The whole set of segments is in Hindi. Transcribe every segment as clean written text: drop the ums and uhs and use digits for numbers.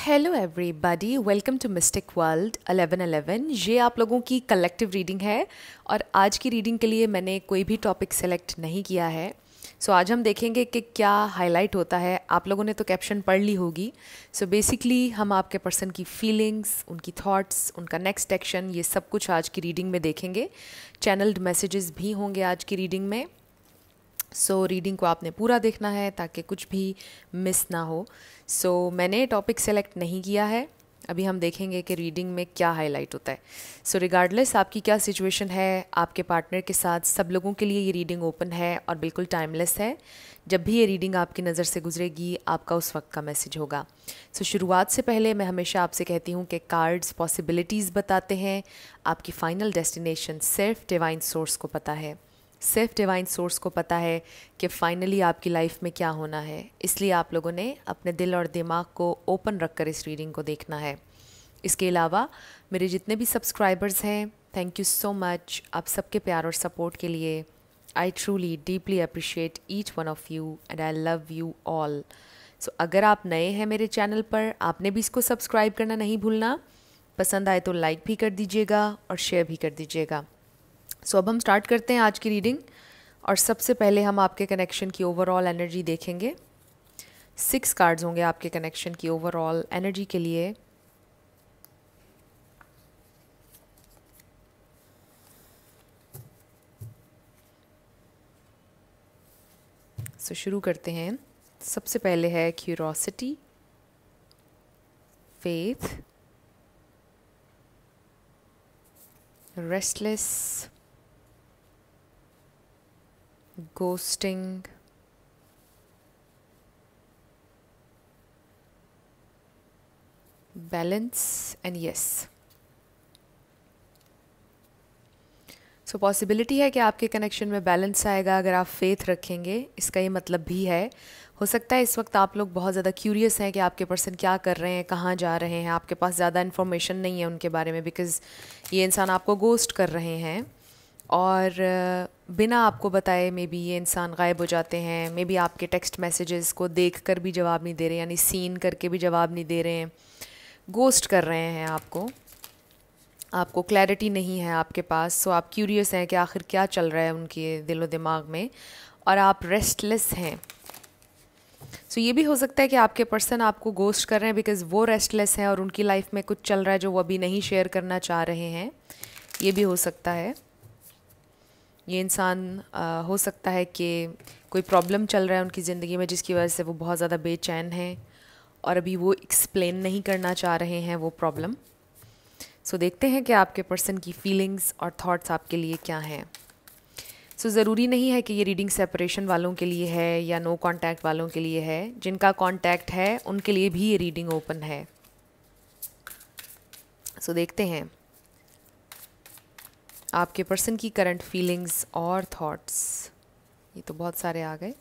Hello everybody, welcome to mystic world 1111। ये आप लोगों की कलेक्टिव रीडिंग है और आज की रीडिंग के लिए मैंने कोई भी टॉपिक सेलेक्ट नहीं किया है। सो आज हम देखेंगे कि क्या हाईलाइट होता है। आप लोगों ने तो कैप्शन पढ़ ली होगी। सो बेसिकली हम आपके पर्सन की फीलिंग्स, उनकी थॉट्स, उनका नेक्स्ट एक्शन, ये सब कुछ आज की रीडिंग में देखेंगे। चैनल्ड मैसेजेस भी होंगे आज की रीडिंग में। सो रीडिंग को आपने पूरा देखना है ताकि कुछ भी मिस ना हो। मैंने टॉपिक सेलेक्ट नहीं किया है। अभी हम देखेंगे कि रीडिंग में क्या हाईलाइट होता है। रिगार्डलेस आपकी क्या सिचुएशन है आपके पार्टनर के साथ, सब लोगों के लिए ये रीडिंग ओपन है और बिल्कुल टाइमलेस है। जब भी ये रीडिंग आपकी नज़र से गुजरेगी आपका उस वक्त का मैसेज होगा। शुरुआत से पहले मैं हमेशा आपसे कहती हूँ कि कार्ड्स पॉसिबिलिटीज़ बताते हैं, आपकी फ़ाइनल डेस्टिनेशन सिर्फ डिवाइन सोर्स को पता है। सिर्फ डिवाइन सोर्स को पता है कि फाइनली आपकी लाइफ में क्या होना है। इसलिए आप लोगों ने अपने दिल और दिमाग को ओपन रखकर इस रीडिंग को देखना है। इसके अलावा मेरे जितने भी सब्सक्राइबर्स हैं, थैंक यू सो मच आप सबके प्यार और सपोर्ट के लिए। I truly deeply appreciate each one of you and I love you all. अगर आप नए हैं मेरे चैनल पर, आपने भी इसको सब्सक्राइब करना नहीं भूलना। पसंद आए तो लाइक भी कर दीजिएगा और शेयर भी कर दीजिएगा। अब हम स्टार्ट करते हैं आज की रीडिंग और सबसे पहले हम आपके कनेक्शन की ओवरऑल एनर्जी देखेंगे। 6 कार्ड्स होंगे आपके कनेक्शन की ओवरऑल एनर्जी के लिए। शुरू करते हैं। सबसे पहले है curiosity, faith, restless, ghosting, balance and yes। Possibility है कि आपके कनेक्शन में बैलेंस आएगा अगर आप फेथ रखेंगे। इसका ये मतलब भी है, हो सकता है इस वक्त आप लोग बहुत ज़्यादा क्यूरियस हैं कि आपके पर्सन क्या कर रहे हैं, कहाँ जा रहे हैं। आपके पास ज़्यादा इन्फॉर्मेशन नहीं है उनके बारे में, बिकॉज़ ये इंसान आपको गोस्ट कर रहे हैं और बिना आपको बताए मे बी ये इंसान गायब हो जाते हैं। मे बी आपके टेक्स्ट मैसेजेस को देख कर भी जवाब नहीं दे रहे, यानी सीन करके भी जवाब नहीं दे रहे हैं। गोस्ट कर रहे हैं आपको क्लैरिटी नहीं है आपके पास। आप क्यूरियस हैं कि आखिर क्या चल रहा है उनके दिलो दिमाग में, और आप रेस्टलेस हैं। ये भी हो सकता है कि आपके पर्सन आपको गोस्ट कर रहे हैं बिकॉज़ वो रेस्टलेस हैं और उनकी लाइफ में कुछ चल रहा है जो वो अभी नहीं शेयर करना चाह रहे हैं। ये भी हो सकता है। ये इंसान हो सकता है कि कोई प्रॉब्लम चल रहा है उनकी ज़िंदगी में जिसकी वजह से वो बहुत ज़्यादा बेचैन हैं और अभी वो एक्सप्लेन नहीं करना चाह रहे हैं वो प्रॉब्लम। देखते हैं कि आपके पर्सन की फीलिंग्स और थॉट्स आपके लिए क्या हैं। ज़रूरी नहीं है कि ये रीडिंग सेपरेशन वालों के लिए है या नो कांटेक्ट वालों के लिए है। जिनका कांटेक्ट है उनके लिए भी ये रीडिंग ओपन है। देखते हैं आपके पर्सन की करंट फीलिंग्स और थॉट्स। ये तो बहुत सारे आ गए।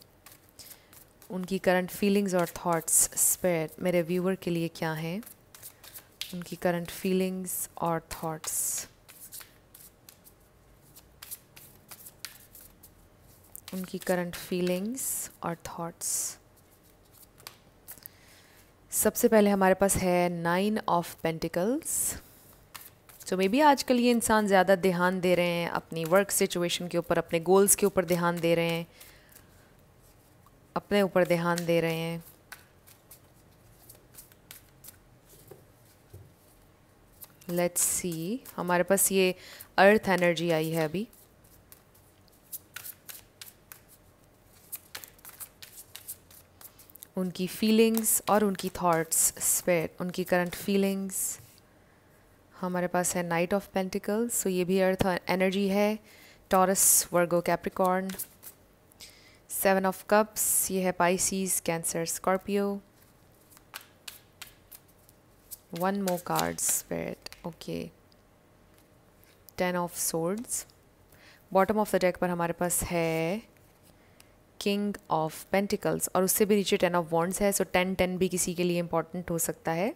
उनकी करंट फीलिंग्स और थॉट्स स्पिरिट मेरे व्यूअर के लिए क्या हैं। उनकी करंट फीलिंग्स और थॉट्स, उनकी करंट फीलिंग्स और थॉट्स। सबसे पहले हमारे पास है 9 ऑफ पेंटिकल्स। मे बी आजकल ये इंसान ज़्यादा ध्यान दे रहे हैं अपनी वर्क सिचुएशन के ऊपर, अपने गोल्स के ऊपर ध्यान दे रहे हैं, अपने ऊपर ध्यान दे रहे हैं। लेट्स सी, हमारे पास ये अर्थ एनर्जी आई है अभी। उनकी फीलिंग्स और उनकी थॉट्स स्पिरिट, उनकी करंट फीलिंग्स। हमारे पास है नाइट ऑफ पेंटिकल्स, ये भी अर्थ एनर्जी है। Taurus, Virgo, Capricorn. 7 of cups, ये है Pisces, cancer, Scorpio. 1 more card spirit, okay. 10 of swords. Bottom of the deck पर हमारे पास है किंग ऑफ पेंटिकल्स और उससे भी नीचे 10 ऑफ वॉन्ड्स है। 10 भी किसी के लिए इंपॉर्टेंट हो सकता है।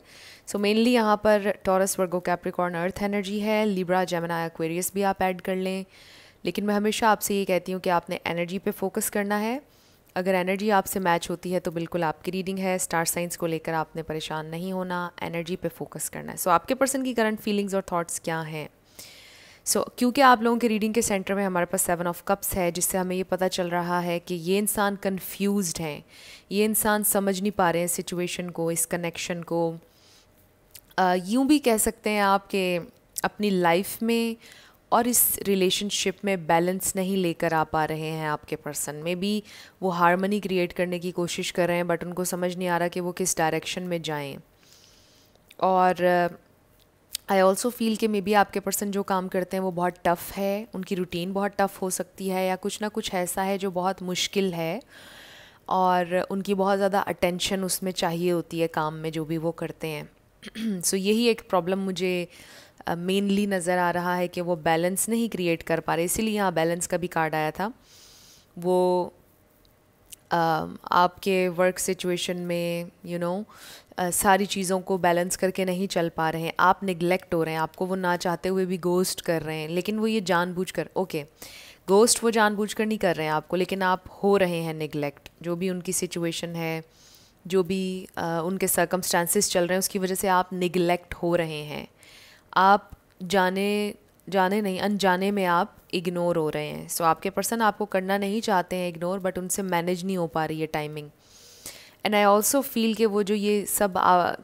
मेनली यहाँ पर टॉरस, वर्गो, कैप्रिकॉर्न अर्थ एनर्जी है। लिब्रा, जेमिनी, एक्वेरियस भी आप ऐड कर लें, लेकिन मैं हमेशा आपसे ये कहती हूँ कि आपने एनर्जी पे फोकस करना है। अगर एनर्जी आपसे मैच होती है तो बिल्कुल आपकी रीडिंग है। स्टार साइंस को लेकर आपने परेशान नहीं होना, एनर्जी पे फोकस करना है। सो आपके पर्सन की करंट फीलिंग्स और थॉट्स क्या हैं? क्योंकि आप लोगों के रीडिंग के सेंटर में हमारे पास 7 ऑफ कप्स है, जिससे हमें ये पता चल रहा है कि ये इंसान कंफ्यूज्ड हैं, ये इंसान समझ नहीं पा रहे हैं सिचुएशन को, इस कनेक्शन को। यूँ भी कह सकते हैं आप कि अपनी लाइफ में और इस रिलेशनशिप में बैलेंस नहीं लेकर आ पा रहे हैं आपके पर्सन। में भी वो हार्मनी क्रिएट करने की कोशिश कर रहे हैं, बट उनको समझ नहीं आ रहा कि वो किस डायरेक्शन में जाएं। और आई ऑल्सो फील कि मे बी आपके पर्सन जो काम करते हैं वो बहुत टफ़ है, उनकी रूटीन बहुत टफ़ हो सकती है, या कुछ ना कुछ ऐसा है जो बहुत मुश्किल है और उनकी बहुत ज़्यादा अटेंशन उसमें चाहिए होती है काम में जो भी वो करते हैं। सो यही एक प्रॉब्लम मुझे मेनली नज़र आ रहा है कि वो बैलेंस नहीं क्रिएट कर पा रहे, इसीलिए यहाँ बैलेंस का भी कार्ड आया था। वो आपके वर्क सिचुएशन में सारी चीज़ों को बैलेंस करके नहीं चल पा रहे हैं, आप निगलेक्ट हो रहे हैं, आपको वो ना चाहते हुए भी गोस्ट कर रहे हैं, लेकिन वो ये जानबूझकर गोस्ट वो जानबूझकर नहीं कर रहे हैं आपको, लेकिन आप हो रहे हैं निगलेक्ट। जो भी उनकी सिचुएशन है, जो भी उनके सर्कमस्टांसिस चल रहे हैं, उसकी वजह से आप निगलेक्ट हो रहे हैं। आप जाने नहीं अनजाने में आप इग्नोर हो रहे हैं। सो आपके पर्सन आपको करना नहीं चाहते हैं इग्नोर, बट उनसे मैनेज नहीं हो पा रही है timing. And I also feel कि वो जो ये सब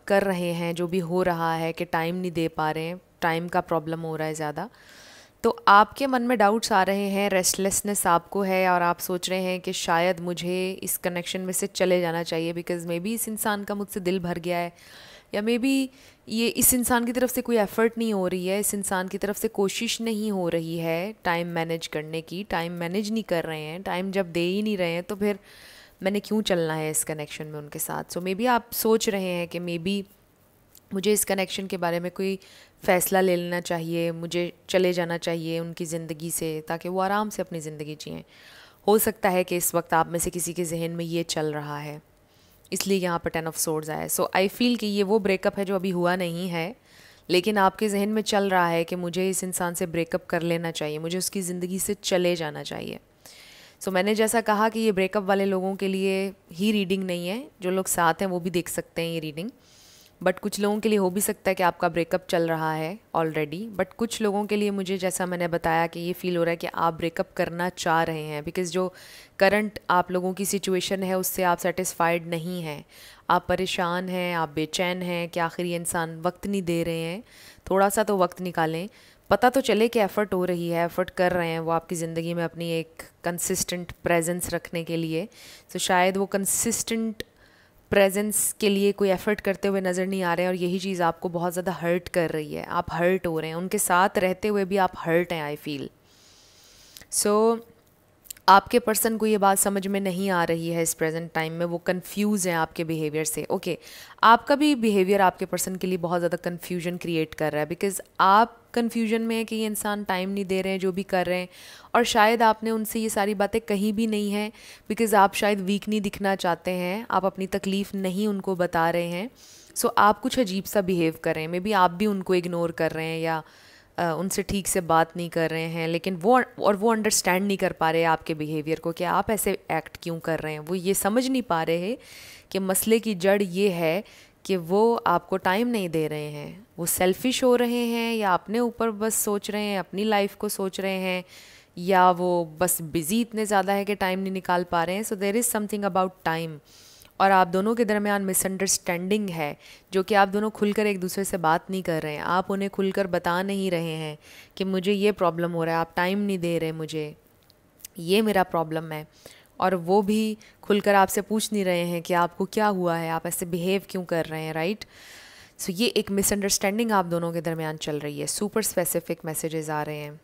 कर रहे हैं, जो भी हो रहा है कि टाइम नहीं दे पा रहे हैं, टाइम का प्रॉब्लम हो रहा है ज़्यादा, तो आपके मन में डाउट्स आ रहे हैं, रेस्टलेसनेस आपको है, और आप सोच रहे हैं कि शायद मुझे इस कनेक्शन में से चले जाना चाहिए, बिकॉज़ मे बी इस इंसान का मुझसे दिल भर गया है, या मे बी ये इस इंसान की तरफ से कोई एफ़र्ट नहीं हो रही है, इस इंसान की तरफ से कोशिश नहीं हो रही है टाइम मैनेज करने की, टाइम मैनेज नहीं कर रहे हैं, टाइम जब दे ही नहीं रहे हैं तो फिर मैंने क्यों चलना है इस कनेक्शन में उनके साथ। सो मे बी आप सोच रहे हैं कि मे बी मुझे इस कनेक्शन के बारे में कोई फ़ैसला ले लेना चाहिए, मुझे चले जाना चाहिए उनकी ज़िंदगी से, ताकि वो आराम से अपनी ज़िंदगी जिएँ। हो सकता है कि इस वक्त आप में से किसी के जहन में ये चल रहा है, इसलिए यहाँ पर 10 ऑफ सोर्ड्स आया है। सो आई फील कि ये वो ब्रेकअप है जो अभी हुआ नहीं है, लेकिन आपके जहन में चल रहा है कि मुझे इस इंसान से ब्रेकअप कर लेना चाहिए, मुझे उसकी ज़िंदगी से चले जाना चाहिए। सो मैंने जैसा कहा कि ये ब्रेकअप वाले लोगों के लिए ही रीडिंग नहीं है, जो लोग साथ हैं वो भी देख सकते हैं ये रीडिंग, बट कुछ लोगों के लिए हो भी सकता है कि आपका ब्रेकअप चल रहा है ऑलरेडी, बट कुछ लोगों के लिए मुझे जैसा मैंने बताया कि ये फील हो रहा है कि आप ब्रेकअप करना चाह रहे हैं, बिकॉज़ जो करंट आप लोगों की सिचुएशन है उससे आप सेटिस्फाइड नहीं हैं, आप परेशान हैं, आप बेचैन हैं कि आखिर ये इंसान वक्त नहीं दे रहे हैं। थोड़ा सा तो वक्त निकालें, पता तो चले कि एफ़र्ट हो रही है, एफ़र्ट कर रहे हैं वो आपकी ज़िंदगी में अपनी एक कंसिस्टेंट प्रेजेंस रखने के लिए। तो शायद वो कंसिस्टेंट प्रेजेंस के लिए कोई एफ़र्ट करते हुए नज़र नहीं आ रहे हैं, और यही चीज़ आपको बहुत ज़्यादा हर्ट कर रही है, आप हर्ट हो रहे हैं, उनके साथ रहते हुए भी आप हर्ट हैं, आई फील। सो आपके पर्सन को ये बात समझ में नहीं आ रही है इस प्रेजेंट टाइम में, वो कंफ्यूज हैं आपके बिहेवियर से। आपका भी बिहेवियर आपके पर्सन के लिए बहुत ज़्यादा कन्फ्यूजन क्रिएट कर रहा है, बिकॉज़ आप कन्फ्यूजन में है कि ये इंसान टाइम नहीं दे रहे हैं जो भी कर रहे हैं, और शायद आपने उनसे ये सारी बातें कही भी नहीं हैं, बिकॉज़ आप शायद वीक नहीं दिखना चाहते हैं, आप अपनी तकलीफ़ नहीं उनको बता रहे हैं। सो आप कुछ अजीब सा बिहेव कर रहे हैं, मे बी आप भी उनको इग्नोर कर रहे हैं, या उनसे ठीक से बात नहीं कर रहे हैं, लेकिन वो अंडरस्टैंड नहीं कर पा रहे आपके बिहेवियर को कि आप ऐसे एक्ट क्यों कर रहे हैं। वो ये समझ नहीं पा रहे हैं कि मसले की जड़ ये है कि वो आपको टाइम नहीं दे रहे हैं, वो सेल्फिश हो रहे हैं, या अपने ऊपर बस सोच रहे हैं, अपनी लाइफ को सोच रहे हैं, या वो बस बिज़ी इतने ज़्यादा है कि टाइम नहीं निकाल पा रहे हैं। So there is something about time, और आप दोनों के दरमियान मिसअंडरस्टैंडिंग है, जो कि आप दोनों खुलकर एक दूसरे से बात नहीं कर रहे हैं, आप उन्हें खुलकर बता नहीं रहे हैं कि मुझे ये प्रॉब्लम हो रहा है, आप टाइम नहीं दे रहे मुझे, ये मेरा प्रॉब्लम है, और वो भी खुलकर आपसे पूछ नहीं रहे हैं कि आपको क्या हुआ है, आप ऐसे बिहेव क्यों कर रहे हैं, राइट। सो ये एक मिसअंडरस्टैंडिंग आप दोनों के दरमियान चल रही है, सुपर स्पेसिफिक मैसेजेस आ रहे हैं।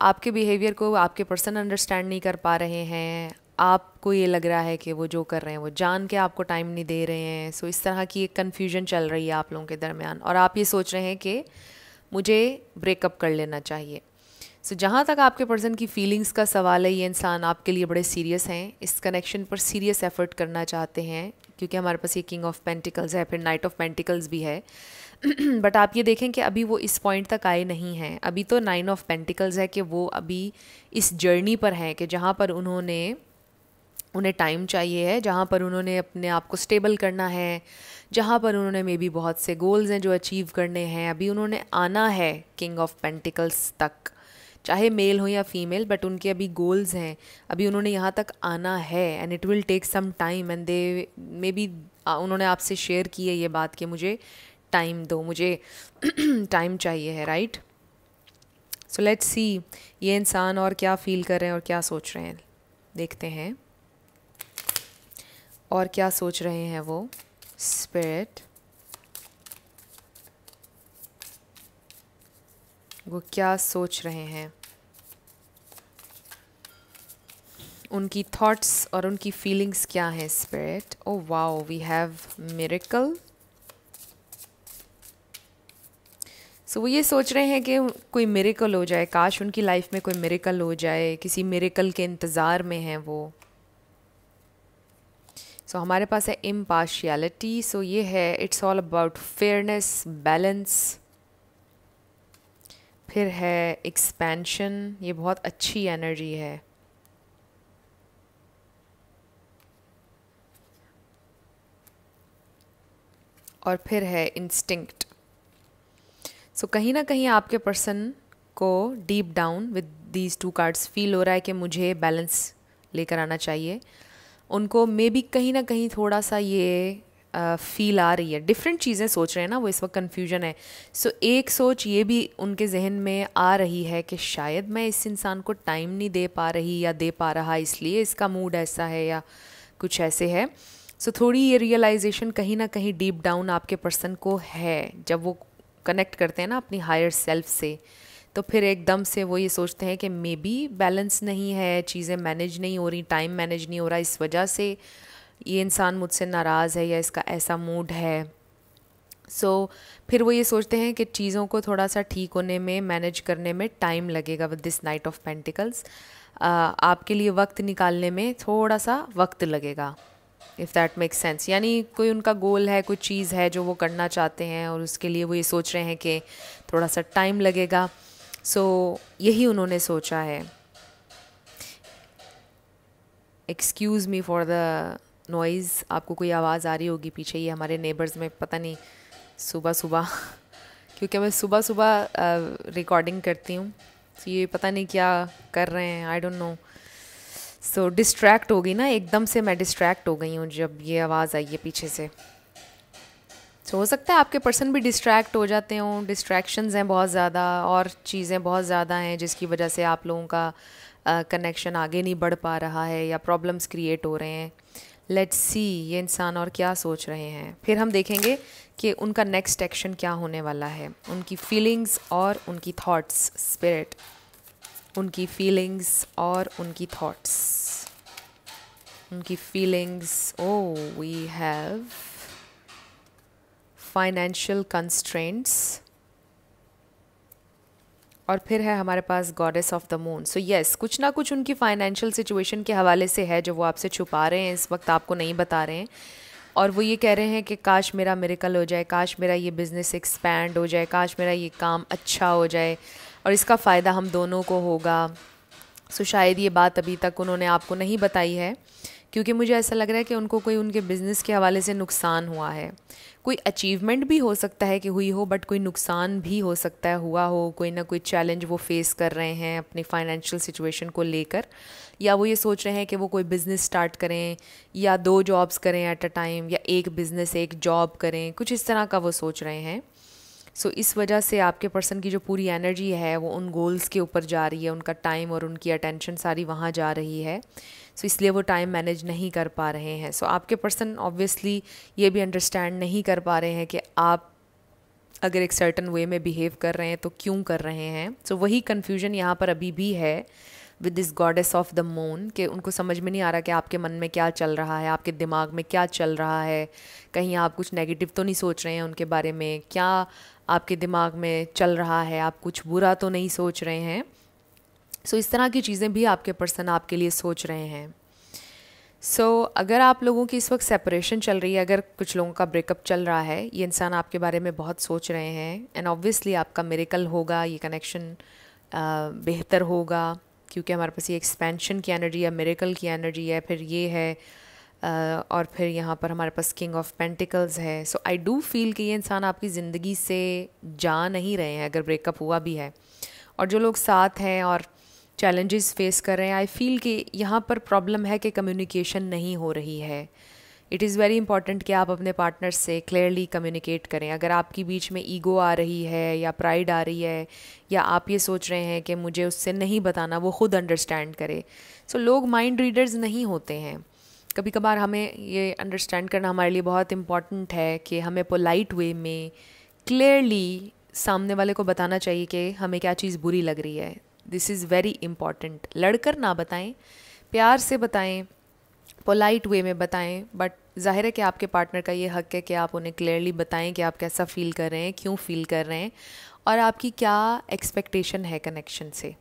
आपके बिहेवियर को आपके पर्सन अंडरस्टैंड नहीं कर पा रहे हैं, आपको ये लग रहा है कि वो जो कर रहे हैं वो जान के आपको टाइम नहीं दे रहे हैं। इस तरह की एक कन्फ्यूजन चल रही है आप लोगों के दरमियान, और आप ये सोच रहे हैं कि मुझे ब्रेकअप कर लेना चाहिए। जहाँ तक आपके पर्सन की फीलिंग्स का सवाल है, ये इंसान आपके लिए बड़े सीरियस हैं, इस कनेक्शन पर सीरियस एफर्ट करना चाहते हैं, क्योंकि हमारे पास ये किंग ऑफ पेंटिकल्स है, फिर नाइट ऑफ पेंटिकल्स भी है। बट आप ये देखें कि अभी वो इस पॉइंट तक आए नहीं हैं, अभी तो 9 ऑफ पेंटिकल्स है कि वो अभी इस जर्नी पर हैं कि जहाँ पर उन्हें टाइम चाहिए है, जहाँ पर उन्होंने अपने आप को स्टेबल करना है, जहाँ पर उन्होंने मे बी बहुत से गोल्स हैं जो अचीव करने हैं। अभी उन्होंने आना है किंग ऑफ पेंटिकल्स तक, चाहे मेल हो या फीमेल, बट उनके अभी गोल्स हैं, अभी उन्होंने यहाँ तक आना है and it will take some time and they may be उन्होंने आपसे शेयर की है ये बात कि मुझे टाइम दो, मुझे टाइम चाहिए है, राइट। सो लेट्स सी ये इंसान और क्या फील कर रहे हैं और क्या सोच रहे हैं, देखते हैं और क्या सोच रहे हैं वो स्पिरिट, वो क्या सोच रहे हैं, उनकी थॉट्स और उनकी फीलिंग्स क्या हैं spirit. Oh wow, we have miracle. So वो ये सोच रहे हैं कि कोई मिरेकल हो जाए, काश उनकी लाइफ में कोई मिरेकल हो जाए, किसी मिरेकल के इंतज़ार में हैं वो। सो हमारे पास है इम्पार्शियलिटी, सो ये है it's all about fairness, balance. फिर है एक्सपेंशन, ये बहुत अच्छी एनर्जी है। और फिर है इंस्टिंक्ट। सो कहीं ना कहीं आपके पर्सन को deep down with these two cards feel हो रहा है कि मुझे बैलेंस लेकर आना चाहिए। उनको मे बी कहीं ना कहीं थोड़ा सा ये फील आ रही है, डिफरेंट चीज़ें सोच रहे हैं ना वो, इस वक्त कन्फ्यूजन है। सो एक सोच ये भी उनके जहन में आ रही है कि शायद मैं इस इंसान को टाइम नहीं दे पा रही या दे पा रहा, इसलिए इसका मूड ऐसा है या कुछ ऐसे है। सो थोड़ी ये रियलाइजेशन कहीं ना कहीं डीप डाउन आपके पर्सन को है। जब वो कनेक्ट करते हैं ना अपनी हायर सेल्फ से, तो फिर एकदम से वो ये सोचते हैं कि मे बी बैलेंस नहीं है, चीज़ें मैनेज नहीं हो रही, टाइम मैनेज नहीं हो रहा, इस वजह से ये इंसान मुझसे नाराज़ है या इसका ऐसा मूड है। सो फिर वो ये सोचते हैं कि चीज़ों को थोड़ा सा ठीक होने में, मैनेज करने में टाइम लगेगा with this night of pentacles. आपके लिए वक्त निकालने में थोड़ा सा वक्त लगेगा, इफ़ दैट मेक्स सेंस। यानी कोई उनका गोल है, कोई चीज़ है जो वो करना चाहते हैं और उसके लिए वो ये सोच रहे हैं कि थोड़ा सा टाइम लगेगा। सो यही उन्होंने सोचा है। Excuse me for the noise, आपको कोई आवाज़ आ रही होगी पीछे, ये हमारे नेबर्स में पता नहीं सुबह सुबह क्योंकि मैं सुबह सुबह रिकॉर्डिंग करती हूँ, तो ये पता नहीं क्या कर रहे हैं, I don't know. So distract हो गई ना, एकदम से मैं डिस्ट्रैक्ट हो गई हूँ जब ये आवाज़ आई है पीछे से। हो सकता है आपके पर्सन भी डिस्ट्रैक्ट हो जाते हों, डिस्ट्रैक्शंस हैं बहुत ज़्यादा और चीज़ें बहुत ज़्यादा हैं जिसकी वजह से आप लोगों का कनेक्शन आगे नहीं बढ़ पा रहा है या प्रॉब्लम्स क्रिएट हो रहे हैं। लेट्स सी ये इंसान और क्या सोच रहे हैं, फिर हम देखेंगे कि उनका नेक्स्ट एक्शन क्या होने वाला है। उनकी फीलिंग्स और उनकी थॉट्स स्पिरिट, उनकी फीलिंग्स और उनकी थॉट्स, उनकी feelings. Oh we have financial constraints और फिर है हमारे पास goddess of the moon. So yes, कुछ ना कुछ उनकी फाइनेंशियल सिचुएशन के हवाले से है जो वो आपसे छुपा रहे हैं, इस वक्त आपको नहीं बता रहे हैं। और वो ये कह रहे हैं कि काश मेरा मिरेकल हो जाए, काश मेरा ये बिज़नेस एक्सपैंड हो जाए, काश मेरा ये काम अच्छा हो जाए और इसका फ़ायदा हम दोनों को होगा। सो शायद ये बात अभी तक उन्होंने आपको नहीं बताई है, क्योंकि मुझे ऐसा लग रहा है कि उनको कोई उनके बिज़नेस के हवाले से नुकसान हुआ है। कोई अचीवमेंट भी हो सकता है कि हुई हो, बट कोई नुकसान भी हो सकता है हुआ हो, कोई ना कोई चैलेंज वो फेस कर रहे हैं अपनी फाइनेंशियल सिचुएशन को लेकर, या वो ये सोच रहे हैं कि वो कोई बिज़नेस स्टार्ट करें या 2 जॉब्स करें एट अ टाइम, या एक बिज़नेस एक जॉब करें, कुछ इस तरह का वो सोच रहे हैं। सो इस वजह से आपके पर्सन की जो पूरी एनर्जी है वो उन गोल्स के ऊपर जा रही है, उनका टाइम और उनकी अटेंशन सारी वहाँ जा रही है। सो इसलिए वो टाइम मैनेज नहीं कर पा रहे हैं। सो आपके पर्सन ऑब्वियसली ये भी अंडरस्टैंड नहीं कर पा रहे हैं कि आप अगर एक सर्टन वे में बिहेव कर रहे हैं तो क्यों कर रहे हैं। सो वही कन्फ्यूजन यहाँ पर अभी भी है with this goddess of the moon, कि उनको समझ में नहीं आ रहा कि आपके मन में क्या चल रहा है, आपके दिमाग में क्या चल रहा है, कहीं आप कुछ नेगेटिव तो नहीं सोच रहे हैं उनके बारे में, क्या आपके दिमाग में चल रहा है, आप कुछ बुरा तो नहीं सोच रहे हैं। सो इस तरह की चीज़ें भी आपके पर्सन आपके लिए सोच रहे हैं। सो अगर आप लोगों की इस वक्त सेपरेशन चल रही है, अगर कुछ लोगों का ब्रेकअप चल रहा है, ये इंसान आपके बारे में बहुत सोच रहे हैं एंड ऑब्वियसली आपका मिरेकल होगा, ये कनेक्शन बेहतर होगा, क्योंकि हमारे पास ये एक्सपेंशन की एनर्जी है, मिरेकल की एनर्जी है, फिर ये है और फिर यहाँ पर हमारे पास किंग ऑफ पेंटिकल्स है। सो आई डू फील कि ये इंसान आपकी ज़िंदगी से जा नहीं रहे हैं अगर ब्रेकअप हुआ भी है। और जो लोग साथ हैं और चैलेंजेस फेस कर रहे हैं, आई फील कि यहाँ पर प्रॉब्लम है कि कम्युनिकेशन नहीं हो रही है। इट इज़ वेरी इंपॉर्टेंट कि आप अपने पार्टनर से क्लियरली कम्युनिकेट करें। अगर आपकी बीच में ईगो आ रही है या प्राइड आ रही है, या आप ये सोच रहे हैं कि मुझे उससे नहीं बताना, वो खुद अंडरस्टैंड करे। सो लोग माइंड रीडर्स नहीं होते हैं। कभी कभार हमें ये अंडरस्टैंड करना हमारे लिए बहुत इम्पॉर्टेंट है कि हमें पोलाइट वे में क्लियरली सामने वाले को बताना चाहिए कि हमें क्या चीज़ बुरी लग रही है। This is very important. लड़कर ना बताएं, प्यार से बताएं, पोलाइट वे में बताएं, बट ज़ाहिर है कि आपके पार्टनर का ये हक़ है कि आप उन्हें क्लियरली बताएं कि आप कैसा फ़ील कर रहे हैं, क्यों फ़ील कर रहे हैं, और आपकी क्या एक्सपेक्टेशन है कनेक्शन से।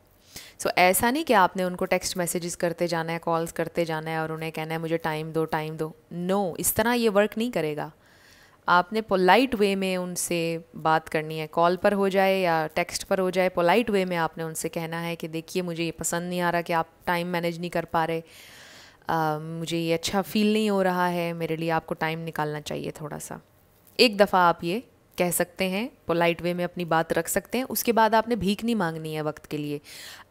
सो ऐसा नहीं कि आपने उनको टेक्स्ट मैसेजेस करते जाना है, कॉल्स करते जाना है और उन्हें कहना है मुझे टाइम दो टाइम दो। नो, इस तरह ये वर्क नहीं करेगा। आपने पोलाइट वे में उनसे बात करनी है, कॉल पर हो जाए या टेक्स्ट पर हो जाए। पोलाइट वे में आपने उनसे कहना है कि देखिए मुझे ये पसंद नहीं आ रहा कि आप टाइम मैनेज नहीं कर पा रहे, मुझे ये अच्छा फ़ील नहीं हो रहा है, मेरे लिए आपको टाइम निकालना चाहिए थोड़ा सा। एक दफ़ा आप ये कह सकते हैं, पोलाइट वे में अपनी बात रख सकते हैं। उसके बाद आपने भीख नहीं मांगनी है वक्त के लिए।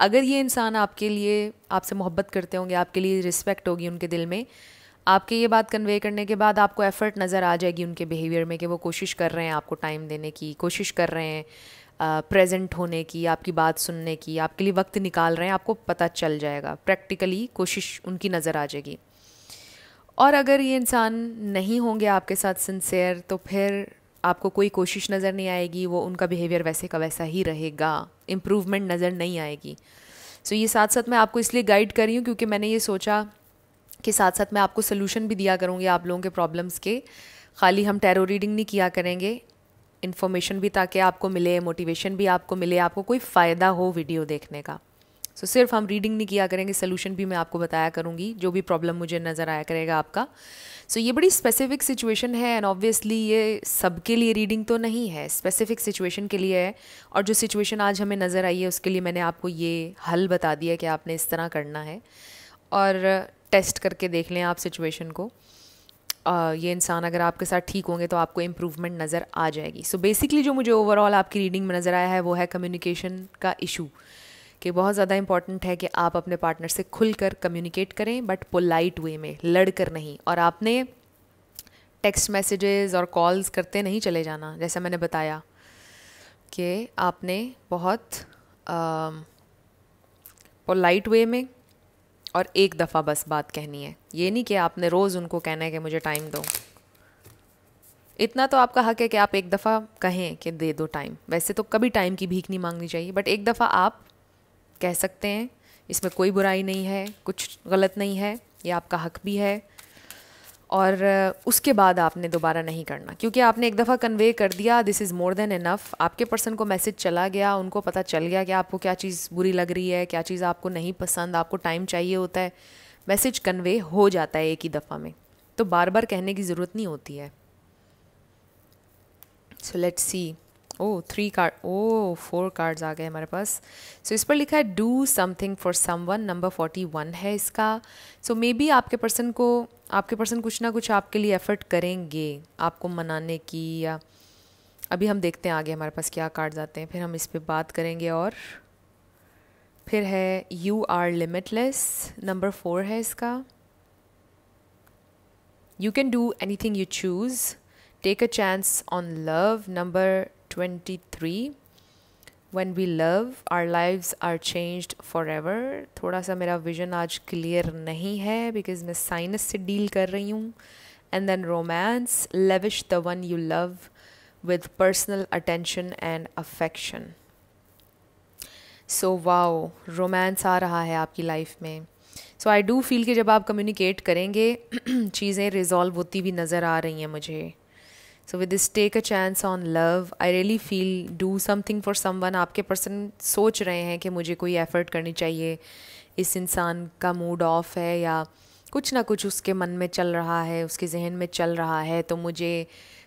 अगर ये इंसान आपके लिए, आपसे मोहब्बत करते होंगे, आपके लिए रिस्पेक्ट होगी उनके दिल में, आपके ये बात कन्वे करने के बाद आपको एफ़र्ट नज़र आ जाएगी उनके बिहेवियर में कि वो कोशिश कर रहे हैं आपको टाइम देने की, कोशिश कर रहे हैं प्रेजेंट होने की, आपकी बात सुनने की, आपके लिए वक्त निकाल रहे हैं। आपको पता चल जाएगा, प्रैक्टिकली कोशिश उनकी नज़र आ जाएगी। और अगर ये इंसान नहीं होंगे आपके साथ सिंसेयर, तो फिर आपको कोई कोशिश नज़र नहीं आएगी, वो उनका बिहेवियर वैसे का वैसा ही रहेगा, इम्प्रूवमेंट नज़र नहीं आएगी। सो ये साथ साथ मैं आपको इसलिए गाइड कर रही हूँ क्योंकि मैंने ये सोचा कि साथ साथ मैं आपको सोल्यूशन भी दिया करूँगी आप लोगों के प्रॉब्लम्स के। खाली हम टैरो रीडिंग नहीं किया करेंगे, इन्फॉर्मेशन भी ताकि आपको मिले, मोटिवेशन भी आपको मिले, आपको कोई फ़ायदा हो वीडियो देखने का। सो सिर्फ हम रीडिंग नहीं किया करेंगे, सोल्यूशन भी मैं आपको बताया करूँगी, जो भी प्रॉब्लम मुझे नज़र आया करेगा आपका। सो ये बड़ी स्पेसिफिक सिचुएशन है एंड ऑब्वियसली ये सबके लिए रीडिंग तो नहीं है, स्पेसिफिक सिचुएशन के लिए है। और जो सिचुएशन आज हमें नज़र आई है उसके लिए मैंने आपको ये हल बता दिया कि आपने इस तरह करना है, और टेस्ट करके देख लें आप सिचुएशन को। ये इंसान अगर आपके साथ ठीक होंगे तो आपको इम्प्रूवमेंट नज़र आ जाएगी। सो बेसिकली जो मुझे ओवरऑल आपकी रीडिंग में नज़र आया है वो है कम्युनिकेशन का इशू, कि बहुत ज़्यादा इंपॉर्टेंट है कि आप अपने पार्टनर से खुलकर कम्युनिकेट करें, बट पोलाइट वे में, लड़कर नहीं। और आपने टेक्स्ट मैसेजेस और कॉल्स करते नहीं चले जाना, जैसा मैंने बताया कि आपने बहुत पोलाइट वे में और एक दफ़ा बस बात कहनी है। ये नहीं कि आपने रोज़ उनको कहना है कि मुझे टाइम दो। इतना तो आपका हक है कि आप एक दफ़ा कहें कि दे दो टाइम। वैसे तो कभी टाइम की भीख नहीं मांगनी चाहिए, बट एक दफ़ा आप कह सकते हैं, इसमें कोई बुराई नहीं है, कुछ गलत नहीं है, ये आपका हक भी है। और उसके बाद आपने दोबारा नहीं करना, क्योंकि आपने एक दफ़ा कन्वे कर दिया, this is more than enough. आपके पर्सन को मैसेज चला गया, उनको पता चल गया कि आपको क्या चीज़ बुरी लग रही है, क्या चीज़ आपको नहीं पसंद, आपको टाइम चाहिए होता है। मैसेज कन्वे हो जाता है एक ही दफ़ा में, तो बार बार कहने की ज़रूरत नहीं होती है। So let's see. Oh 3 card, oh 4 cards आ गए हमारे पास। सो इस पर लिखा है do something for someone, number 41 है इसका। सो मे बी आपके पर्सन कुछ ना कुछ आपके लिए एफ़र्ट करेंगे आपको मनाने की, या अभी हम देखते हैं आगे हमारे पास क्या कार्ड्स आते हैं, फिर हम इस पर बात करेंगे। और फिर है यू आर लिमिटलेस, नंबर 4 है इसका। You can do anything you choose, take a chance on love, number 23। When we love, our lives are changed forever। थोड़ा सा मेरा विजन आज क्लियर नहीं है बिकॉज मैं साइनस से डील कर रही हूँ। And then romance, lavish the one you love with personal attention and affection। So wow, romance आ रहा है आपकी लाइफ में। सो आई डू फील कि जब आप कम्युनिकेट करेंगे चीज़ें रिजॉल्व होती भी नज़र आ रही हैं मुझे। So with this take a chance on love, I really feel do something for someone. आपके पर्सन सोच रहे हैं कि मुझे कोई एफ़र्ट करनी चाहिए, इस इंसान का मूड ऑफ है या कुछ ना कुछ उसके मन में चल रहा है, उसके जहन में चल रहा है, तो मुझे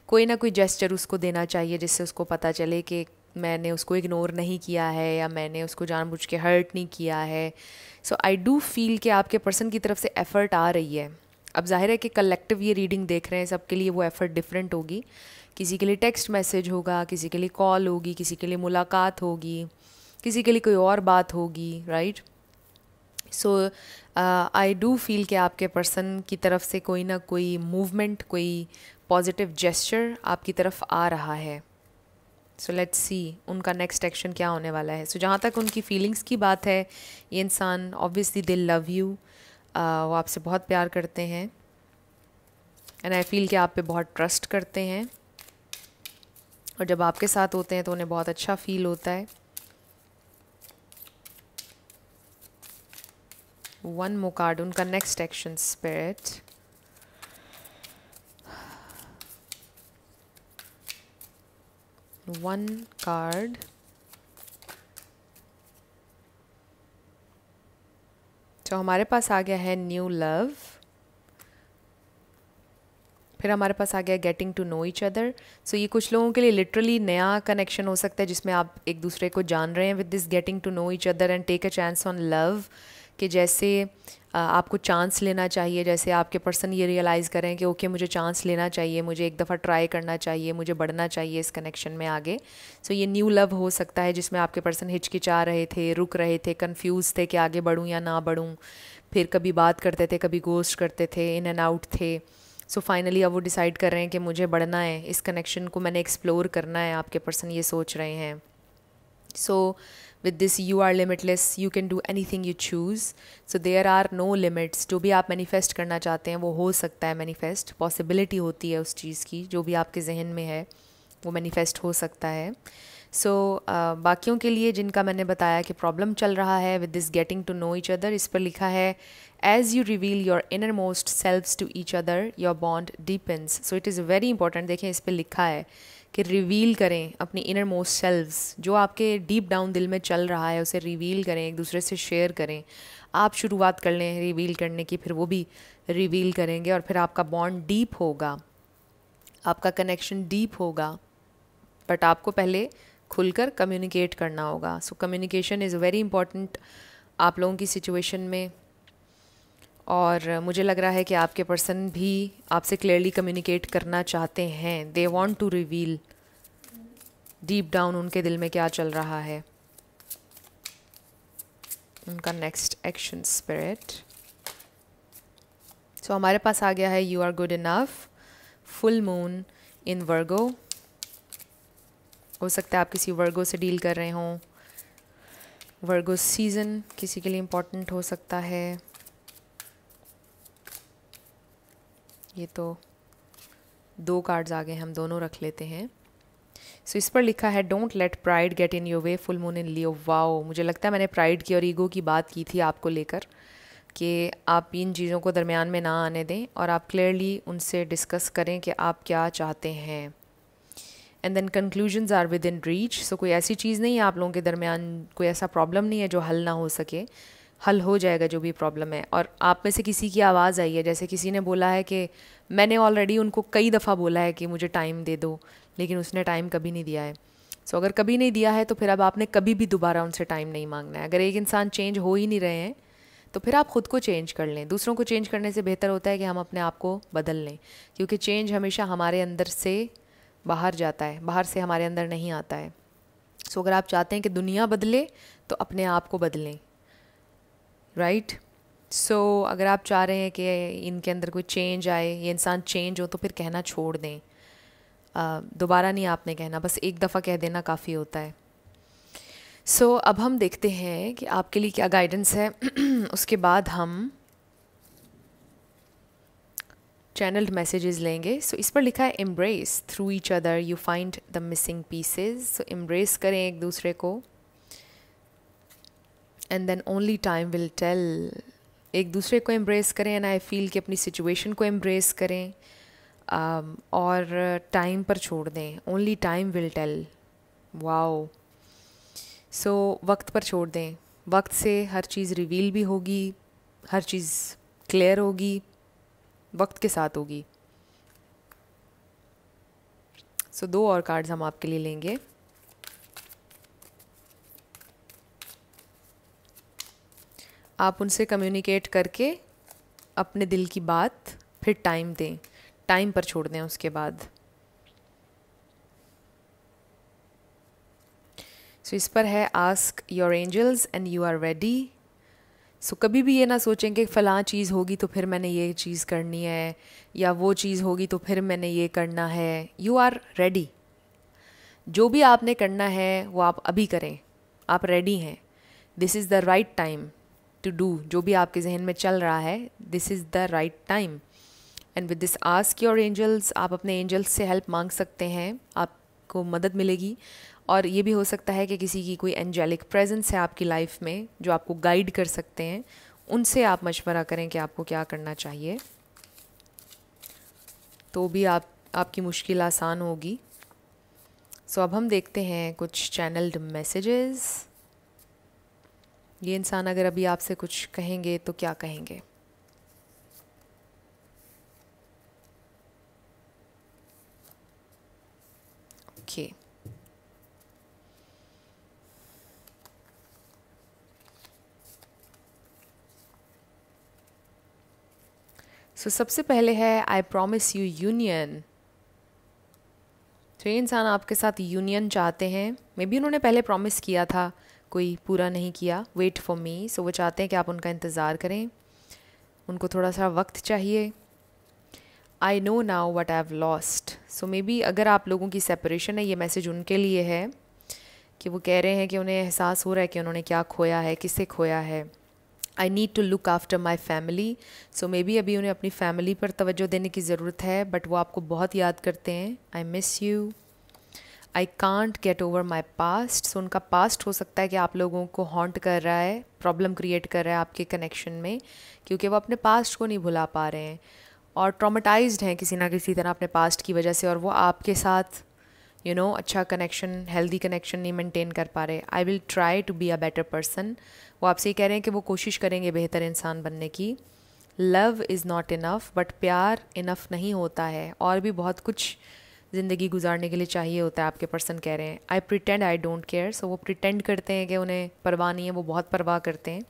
कोई ना कोई जेस्चर उसको देना चाहिए जिससे उसको पता चले कि मैंने उसको इग्नोर नहीं किया है या मैंने उसको जानबूझ के हर्ट नहीं किया है. सो आई डू फील कि आपके पर्सन की तरफ से एफ़र्ट आ रही है. अब जाहिर है कि कलेक्टिव ये रीडिंग देख रहे हैं, सबके लिए वो एफ़र्ट डिफरेंट होगी. किसी के लिए टेक्स्ट मैसेज होगा, किसी के लिए कॉल होगी, किसी के लिए मुलाकात होगी, किसी के लिए कोई और बात होगी, right. So I do feel कि आपके पर्सन की तरफ से कोई ना कोई मूवमेंट, कोई पॉजिटिव जेस्चर आपकी तरफ आ रहा है. सो लेट्स सी उनका नेक्स्ट एक्शन क्या होने वाला है. सो जहाँ तक उनकी फीलिंग्स की बात है, ये इंसान ऑब्वियसली दे लव यू, वो आपसे बहुत प्यार करते हैं एंड आई फील कि आप पे बहुत ट्रस्ट करते हैं, और जब आपके साथ होते हैं तो उन्हें बहुत अच्छा फील होता है. वन मोर कार्ड, उनका next action spirit. One card. तो हमारे पास आ गया है न्यू लव, फिर हमारे पास आ गया getting to know each other. So ये कुछ लोगों के लिए लिटरली नया कनेक्शन हो सकता है जिसमें आप एक दूसरे को जान रहे हैं with this getting to know each other and take a chance on love. कि जैसे आपको चांस लेना चाहिए, जैसे आपके पर्सन ये रियलाइज़ करें कि ओके मुझे चांस लेना चाहिए, मुझे एक दफ़ा ट्राई करना चाहिए, मुझे बढ़ना चाहिए इस कनेक्शन में आगे. सो ये न्यू लव हो सकता है जिसमें आपके पर्सन हिचकिचा रहे थे, रुक रहे थे, कंफ्यूज थे कि आगे बढ़ूँ या ना बढ़ूँ. फिर कभी बात करते थे, कभी गोस्ट करते थे, इन एंड आउट थे. सो फाइनली अब वो डिसाइड कर रहे हैं कि मुझे बढ़ना है, इस कनेक्शन को मैंने एक्सप्लोर करना है. आपके पर्सन ये सोच रहे हैं. सो with this you are limitless, you can do anything you choose, so there are no limits. जो भी आप मैनिफेस्ट करना चाहते हैं वो हो सकता है मैनिफेस्ट. पॉसिबिलिटी होती है उस चीज़ की, जो भी आपके जहन में है वो मैनिफेस्ट हो सकता है. सो बाकियों के लिए जिनका मैंने बताया कि प्रॉब्लम चल रहा है with this getting to know each other, इस पर लिखा है as you reveal your inner most selves to each other your bond deepens. So it is very important. देखें इस पर लिखा है कि रिवील करें अपनी इनर मोस्ट सेल्व्स, जो आपके डीप डाउन दिल में चल रहा है उसे रिवील करें, एक दूसरे से शेयर करें. आप शुरुआत कर लें रिवील करने की, फिर वो भी रिवील करेंगे और फिर आपका बॉन्ड डीप होगा, आपका कनेक्शन डीप होगा. बट आपको पहले खुलकर कम्युनिकेट करना होगा. So communication is very important आप लोगों की सिचुएशन में. और मुझे लग रहा है कि आपके पर्सन भी आपसे क्लियरली कम्युनिकेट करना चाहते हैं. They want to reveal deep down उनके दिल में क्या चल रहा है. उनका नेक्स्ट एक्शन स्पिरिट. सो हमारे पास आ गया है you are good enough, full moon in Virgo. हो सकता है आप किसी वर्गो से डील कर रहे हों. वर्गो सीज़न किसी के लिए इम्पोर्टेंट हो सकता है. ये तो 2 कार्ड्स आ गए, हम दोनों रख लेते हैं. सो इस पर लिखा है don't let pride get in your way, full moon in Leo. Wow, मुझे लगता है मैंने प्राइड की और ईगो की बात की थी आपको लेकर कि आप इन चीज़ों को दरमियान में ना आने दें और आप क्लियरली उनसे डिस्कस करें कि आप क्या चाहते हैं. And then conclusions are within reach. So कोई ऐसी चीज़ नहीं है आप लोगों के दरमियान, कोई ऐसा प्रॉब्लम नहीं है जो हल ना हो सके. हल हो जाएगा जो भी प्रॉब्लम है. और आप में से किसी की आवाज़ आई है, जैसे किसी ने बोला है कि मैंने ऑलरेडी उनको कई दफ़ा बोला है कि मुझे टाइम दे दो, लेकिन उसने टाइम कभी नहीं दिया है. सो अगर कभी नहीं दिया है तो फिर अब आपने कभी भी दोबारा उनसे टाइम नहीं मांगना है. अगर एक इंसान चेंज हो ही नहीं रहे हैं तो फिर आप ख़ुद को चेंज कर लें. दूसरों को चेंज करने से बेहतर होता है कि हम अपने आप को बदल लें, क्योंकि चेंज हमेशा हमारे अंदर से बाहर जाता है, बाहर से हमारे अंदर नहीं आता है. सो अगर आप चाहते हैं कि दुनिया बदले तो अपने आप को बदलें, राइट. सो अगर आप चाह रहे हैं कि इनके अंदर कोई चेंज आए, ये इंसान चेंज हो, तो फिर कहना छोड़ दें. दोबारा नहीं आपने कहना, बस एक दफ़ा कह देना काफ़ी होता है. सो अब हम देखते हैं कि आपके लिए क्या गाइडेंस है. उसके बाद हम चैनल्ड मैसेजेस लेंगे. सो इस पर लिखा है embrace through each other you find the missing pieces. So embrace करें एक दूसरे को and then only time will tell. एक दूसरे को एम्ब्रेस करें एंड आई फील कि अपनी सिचुएशन को एम्ब्रेस करें और टाइम पर छोड़ दें. Only time will tell. Wow. So वक्त पर छोड़ दें. वक्त से हर चीज़ रिवील भी होगी, हर चीज़ क्लियर होगी, वक्त के साथ होगी. सो 2 और कार्ड्स हम आपके लिए लेंगे. आप उनसे कम्युनिकेट करके अपने दिल की बात फिर टाइम दें, टाइम पर छोड़ दें उसके बाद। सो इस पर है ask your angels and you are ready. So कभी भी ये ना सोचें कि फ़लाँ चीज़ होगी तो फिर मैंने ये चीज़ करनी है, या वो चीज़ होगी तो फिर मैंने ये करना है। You are ready. जो भी आपने करना है वो आप अभी करें, आप रेडी हैं। This is the right time to do. जो भी आपके जहन में चल रहा है, this is the right time. And with this ask your angels, आप अपने एंजल्स से हेल्प मांग सकते हैं, आपको मदद मिलेगी। और ये भी हो सकता है कि किसी की कोई एंजेलिक प्रेजेंस है आपकी लाइफ में जो आपको गाइड कर सकते हैं, उनसे आप मशवरा करें कि आपको क्या करना चाहिए, तो भी आपकी मुश्किल आसान होगी। सो अब हम देखते हैं कुछ चैनल्ड मैसेजेस। ये इंसान अगर अभी आपसे कुछ कहेंगे तो क्या कहेंगे? ओके, सो सबसे पहले है आई प्रॉमिस यू यूनियन। तो ये इंसान आपके साथ यूनियन चाहते हैं। मे बी उन्होंने पहले प्रॉमिस किया था, कोई पूरा नहीं किया, वेट फॉर मी। सो वो चाहते हैं कि आप उनका इंतज़ार करें, उनको थोड़ा सा वक्त चाहिए। I know now what I have lost. So may be अगर आप लोगों की सेपरेशन है, ये मैसेज उनके लिए है कि वो कह रहे हैं कि उन्हें एहसास हो रहा है कि उन्होंने क्या खोया है, किसे खोया है। I need to look after my family. So maybe अभी उन्हें अपनी फैमिली पर तवज्जो देने की ज़रूरत है, बट वो आपको बहुत याद करते हैं। I miss you. I can't get over my past. So उनका पास्ट हो सकता है कि आप लोगों को हॉन्ट कर रहा है, प्रॉब्लम क्रिएट कर रहा है आपके कनेक्शन में, क्योंकि वो अपने पास्ट को नहीं भुला पा रहे हैं और ट्रॉमेटाइज्ड हैं किसी ना किसी तरह अपने पास्ट की वजह से, और वो आपके साथ अच्छा कनेक्शन, हेल्दी कनेक्शन नहीं मेंटेन कर पा रहे। I will try to be a better person. वो आपसे ये कह रहे हैं कि वो कोशिश करेंगे बेहतर इंसान बनने की। Love is not enough, but प्यार इनफ नहीं होता है, और भी बहुत कुछ ज़िंदगी गुजारने के लिए चाहिए होता है, आपके पर्सन कह रहे हैं। I pretend I don't care. So वो प्रिटेंड करते हैं कि उन्हें परवाह नहीं है, वो बहुत परवाह करते हैं।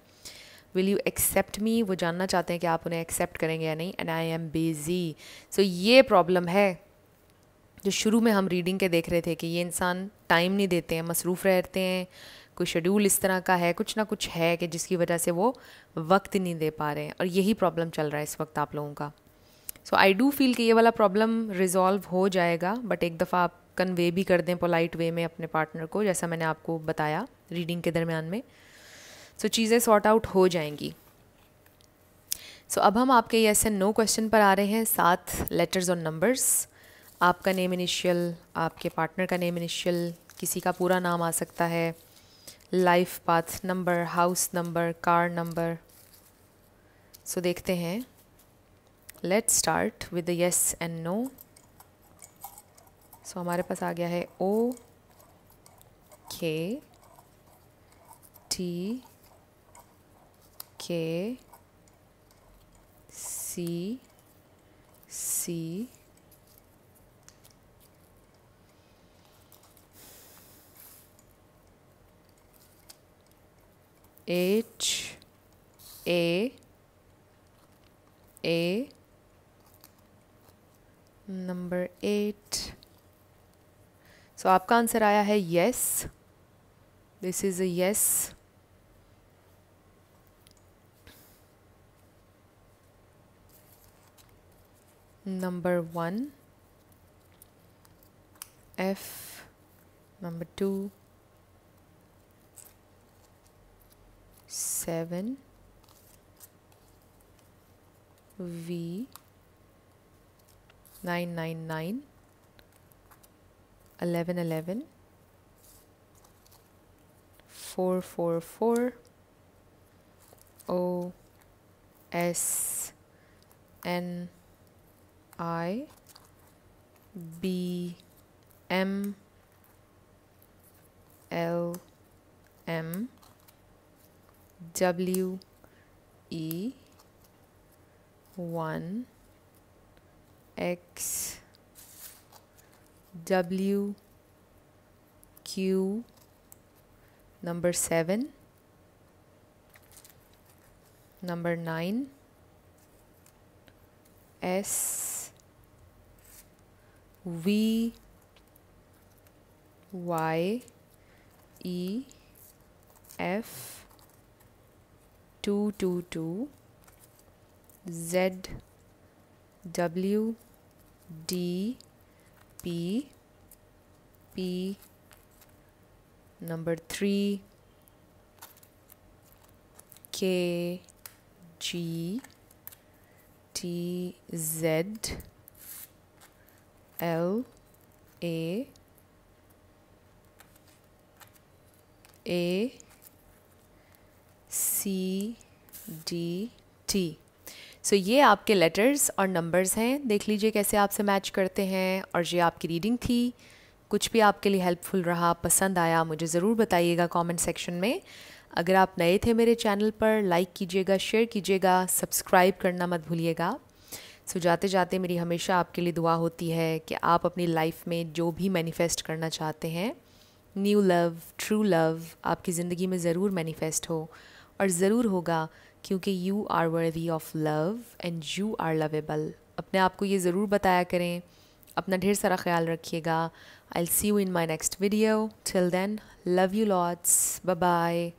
विल यू एक्सेप्ट मी, वो जानना चाहते हैं कि आप उन्हें एक्सेप्ट करेंगे या नहीं। And I am busy. So ये प्रॉब्लम है जो शुरू में हम रीडिंग के देख रहे थे कि ये इंसान टाइम नहीं देते हैं, मसरूफ़ रहते हैं, कोई शेड्यूल इस तरह का है, कुछ ना कुछ है कि जिसकी वजह से वो वक्त नहीं दे पा रहे हैं, और यही प्रॉब्लम चल रहा है इस वक्त आप लोगों का। सो आई डू फील कि ये वाला प्रॉब्लम रिजॉल्व हो जाएगा, बट एक दफ़ा आप कन्वे भी कर दें पोलाइट वे में अपने पार्टनर को, जैसा मैंने आपको बताया रीडिंग के दरमियान में। सो चीज़ें सॉर्ट आउट हो जाएंगी। सो अब हम आपके येस एंड नो क्वेश्चन पर आ रहे हैं, 7 लेटर्स और नंबर्स। आपका नेम इनिशियल, आपके पार्टनर का नेम इनिशियल, किसी का पूरा नाम आ सकता है, life path number, house number, car number. So देखते हैं। Let's start with the yes and no. So हमारे पास आ गया है O K T K C C H A number 8। सो आपका आंसर आया है yes. This is a yes. Number 1 F, number 2 7 V 999 1111 444 O S N I B M L M W E 1 X W Q number 7 Number 9, S V Y E F 222 Z W D P P. Number 3, K G T Z L A C D T. सो ये आपके लेटर्स और नंबर्स हैं, देख लीजिए कैसे आपसे मैच करते हैं। और ये आपकी रीडिंग थी। कुछ भी आपके लिए हेल्पफुल रहा, पसंद आया, मुझे ज़रूर बताइएगा कमेंट सेक्शन में। अगर आप नए थे मेरे चैनल पर, लाइक कीजिएगा, शेयर कीजिएगा, सब्सक्राइब करना मत भूलिएगा। सो जाते जाते मेरी हमेशा आपके लिए दुआ होती है कि आप अपनी लाइफ में जो भी मैनिफेस्ट करना चाहते हैं, न्यू लव, ट्रू लव, आपकी ज़िंदगी में ज़रूर मैनिफेस्ट हो। और ज़रूर होगा, क्योंकि you are worthy of love and you are lovable. अपने आप को ये ज़रूर बताया करें। अपना ढेर सारा ख्याल रखिएगा। I will see you in my next video. Till then, love you lots, bye bye.